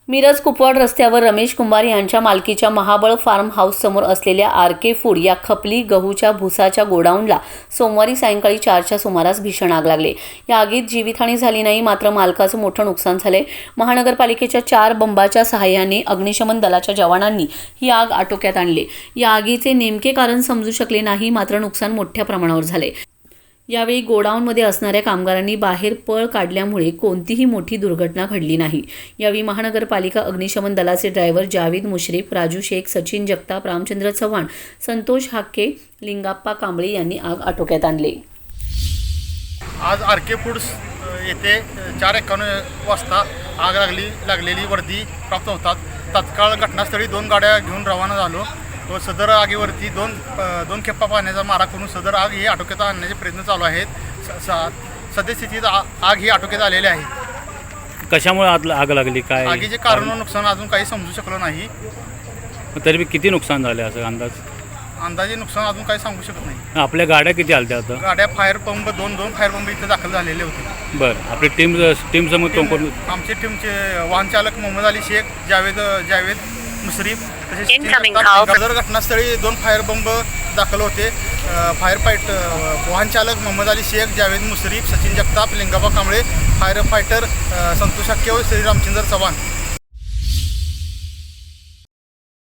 मिरज कुपवाड रस्त्यावर रमेश कुंभार यांच्या मालकीच्या महाबळ फार्म हाऊस समोर असलेल्या आर.के. फूड या खपली गहूच्या भुसाच्या गोडाऊनला सोमवारी सायंकाळी 4च्या सुमारास भीषण आग लागली। या आगीत जीवितहानी झाली नाही, मात्र मालकाचं मोठं नुकसान झाले। महानगरपालिकेच्या 4 बंबाच्या सहाय्याने अग्निशमन दलाच्या जवानांनी ही आग आटोक्यात आणली। या आगीचे नेमके कारण समजू शकले नाही, मात्र नुकसान मोठ्या प्रमाणावर झाले। यावेळी गोडाऊनमध्ये असणाऱ्या कामगारांनी बाहेर पळ काढल्यामुळे कोणतीही मोठी दुर्घटना घडली नाही। यावेळी महानगरपालिका अग्निशमन दलाचे ड्रायव्हर जावेद मुश्रीफ, राजू शेख, सचिन जगताप, रामचंद्र चव्हाण, संतोष हाके, लिंगाप्पा कांबळे यांनी आग आटोक्यात आणली। आज आर.के. फूड्स येथे 4:51 वाजता आग लागलेली वर्दी प्राप्त होतात। तत्काळ घटनास्थळी 2 गाड्या घेऊन रवाना झालो। तो सदर आगीवरती दोन खेपा पाण्याचा मारा करून सदर आग ही आटोक्यात आणण्याचे प्रयत्न चालू आहेत। सद्यस्थितीत आग ही आटोक्यात आलेली आहे। कशामुळे आग लागली, काय आगीचे कारण नुकसान अजून काही समजू शकलो नाही। तरी किती नुकसान झाले असं अंदाजे नुकसान अजून काही सांगू शकत नाही। आपल्या गाड्या किती आल्या आता? गाड्या फायर पंप दोन फायर पंप इथे दाखल झालेले होते। बरं, आपली टीम समोर कोण? आमचे टीमचे वाहन चालक मोहम्मद अली शेख, जावेद मुश्रीफ, तसेच सदर घटनास्थळी 2 फायर बंब दाखल होते। वाहन चालक मोहम्मद अली शेख, जावेद मुश्रीफ, सचिन जगताप, लिंगाप्पा कांबळे, फायर फायटर संतोष हाके व श्री रामचंद्र चव्हाण